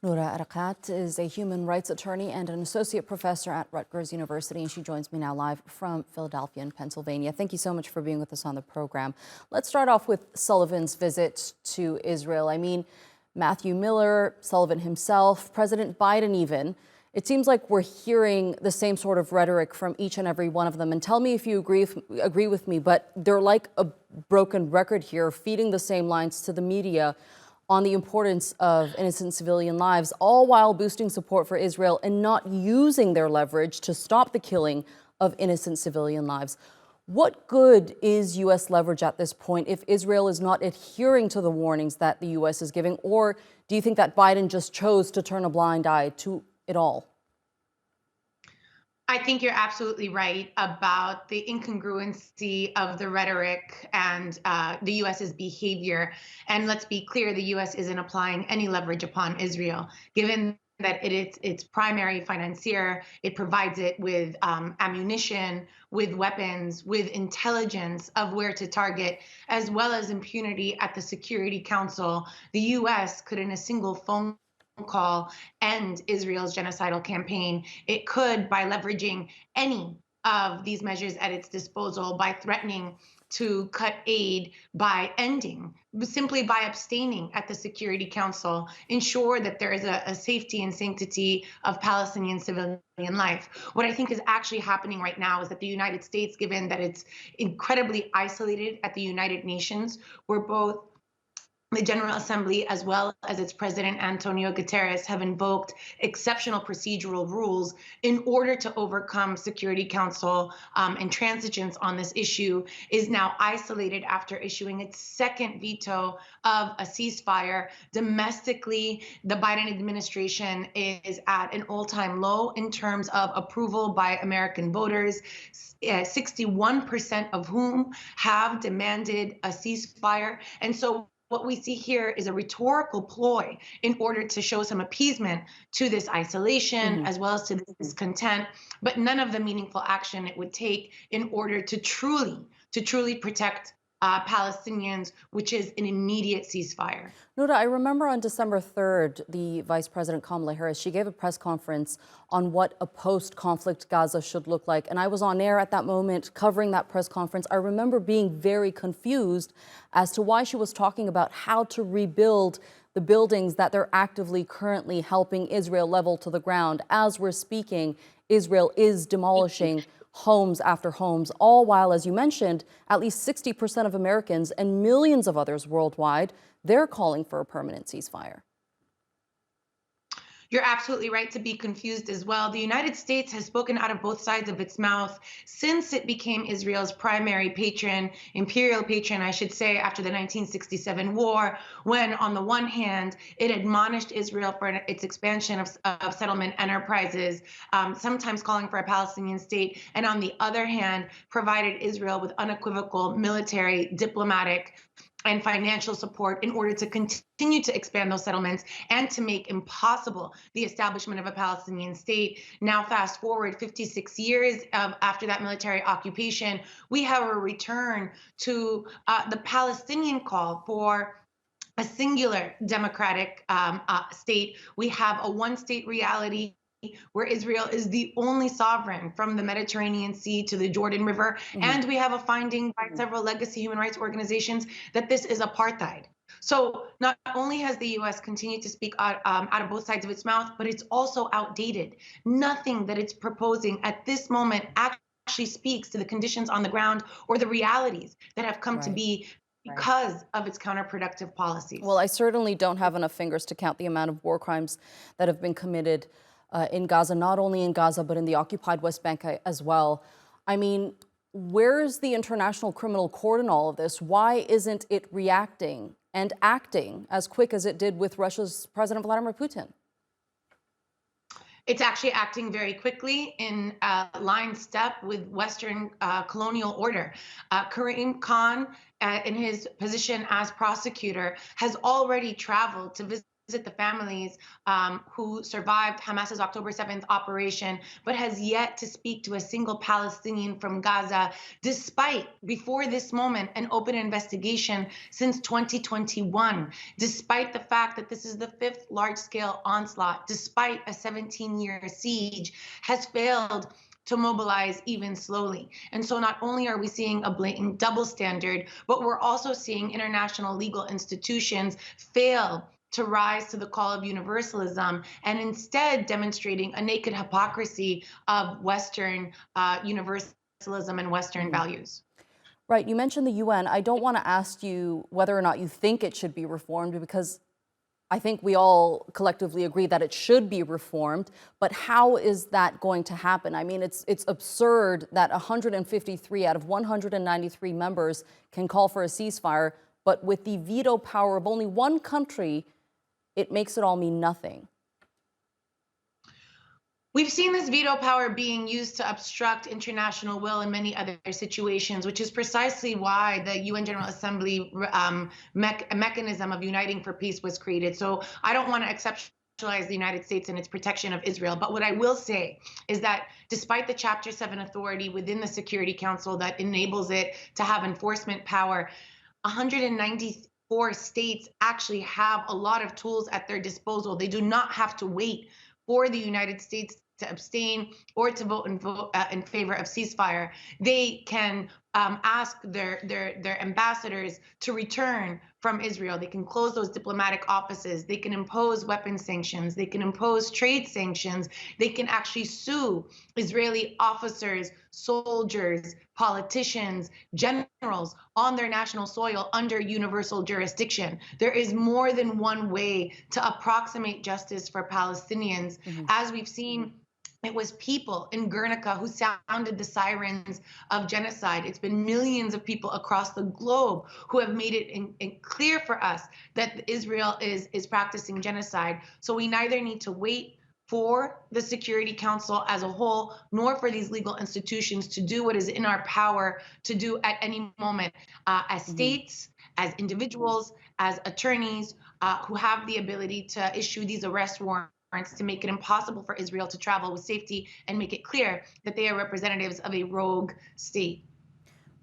Noura Erakat is a human rights attorney and an associate professor at Rutgers University, and she joins me now live from Philadelphia in Pennsylvania. Thank you so much for being with us on the program. Let's start off with Sullivan's visit to Israel. I mean, Matthew Miller, Sullivan himself, President Biden even. It seems like we're hearing the same sort of rhetoric from each and every one of them. And tell me if you agree with me, but they're like a broken record here, feeding the same lines to the media on the importance of innocent civilian lives, all while boosting support for Israel and not using their leverage to stop the killing of innocent civilian lives. What good is U.S. leverage at this point if Israel is not adhering to the warnings that the U.S. is giving? Or do you think that Biden just chose to turn a blind eye to it all? I think you're absolutely right about the incongruency of the rhetoric and the U.S.'s behavior. And let's be clear, the U.S. isn't applying any leverage upon Israel, given that it is its primary financier. It provides it with ammunition, with weapons, with intelligence of where to target, as well as impunity at the Security Council. The U.S. could, in a single phone call, end Israel's genocidal campaign. It could, by leveraging any of these measures at its disposal, by threatening to cut aid, by ending, simply by abstaining at the Security Council, ensure that there is a safety and sanctity of Palestinian civilian life. What I think is actually happening right now is that the United States, given that it's incredibly isolated at the United Nations, where both the General Assembly, as well as its president, Antonio Guterres, have invoked exceptional procedural rules in order to overcome Security Council intransigence on this issue, is now isolated after issuing its second veto of a ceasefire. Domestically, the Biden administration is at an all-time low in terms of approval by American voters, 61% of whom have demanded a ceasefire. And so what we see here is a rhetorical ploy in order to show some appeasement to this isolation as well as to this discontent, but none of the meaningful action it would take in order to truly protect Palestinians, which is an immediate ceasefire. Noura, I remember on December 3rd, the Vice President Kamala Harris, she gave a press conference on what a post-conflict Gaza should look like. And I was on air at that moment covering that press conference. I remember being very confused as to why she was talking about how to rebuild the buildings that they're actively currently helping Israel level to the ground. As we're speaking, Israel is demolishing homes after homes, all while, as you mentioned, at least 60% of Americans and millions of others worldwide, they're calling for a permanent ceasefire. You're absolutely right to be confused as well. The United States has spoken out of both sides of its mouth since it became Israel's primary patron, imperial patron, I should say, after the 1967 war, when on the one hand, it admonished Israel for its expansion of settlement enterprises, sometimes calling for a Palestinian state, and on the other hand, provided Israel with unequivocal military, diplomatic, and financial support in order to continue to expand those settlements and to make impossible the establishment of a Palestinian state. Now, fast forward 56 years after that military occupation, we have a return to the Palestinian call for a singular democratic state. We have a one-state reality where Israel is the only sovereign from the Mediterranean Sea to the Jordan River. And we have a finding by several legacy human rights organizations that this is apartheid. So not only has the U.S. continued to speak out of both sides of its mouth, but it's also outdated. Nothing that it's proposing at this moment actually speaks to the conditions on the ground or the realities that have come to be because of its counterproductive policies. Well, I certainly don't have enough fingers to count the amount of war crimes that have been committed in Gaza, not only in Gaza, but in the occupied West Bank as well. I mean, where's the International Criminal Court in all of this? Why isn't it reacting and acting as quick as it did with Russia's President Vladimir Putin? It's actually acting very quickly in line step with Western colonial order. Karim Khan, in his position as prosecutor, has already traveled to visit the families who survived Hamas's October 7th operation, but has yet to speak to a single Palestinian from Gaza, despite, before this moment, an open investigation since 2021, despite the fact that this is the fifth large-scale onslaught, despite a 17-year siege, has failed to mobilize even slowly. And so not only are we seeing a blatant double standard, but we're also seeing international legal institutions fail to rise to the call of universalism and instead demonstrating a naked hypocrisy of Western universalism and Western values. Right. You mentioned the UN. I don't want to ask you whether or not you think it should be reformed, because I think we all collectively agree that it should be reformed, but how is that going to happen? I mean, it's absurd that 153 out of 193 members can call for a ceasefire, but with the veto power of only one country, it makes it all mean nothing. We've seen this veto power being used to obstruct international will in many other situations, which is precisely why the UN General Assembly mechanism of uniting for peace was created. So I don't want to exceptionalize the United States and its protection of Israel. But what I will say is that despite the Chapter 7 authority within the Security Council that enables it to have enforcement power, 194 states actually have a lot of tools at their disposal. They do not have to wait for the United States to abstain or to vote in favor of ceasefire. They can ask their ambassadors to return from Israel. They can close those diplomatic offices. They can impose weapons sanctions. They can impose trade sanctions. They can actually sue Israeli officers, soldiers, politicians, generals on their national soil under universal jurisdiction. There is more than one way to approximate justice for Palestinians. As we've seen, it was people in Guernica who sounded the sirens of genocide. It's been millions of people across the globe who have made it clear for us that Israel is practicing genocide. So we neither need to wait for the Security Council as a whole, nor for these legal institutions to do what is in our power to do at any moment as states, as individuals, as attorneys who have the ability to issue these arrest warrants to make it impossible for Israel to travel with safety and make it clear that they are representatives of a rogue state.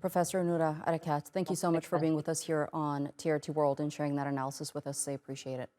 Professor Noura Erakat, thank you so much for being with us here on TRT World and sharing that analysis with us. I appreciate it.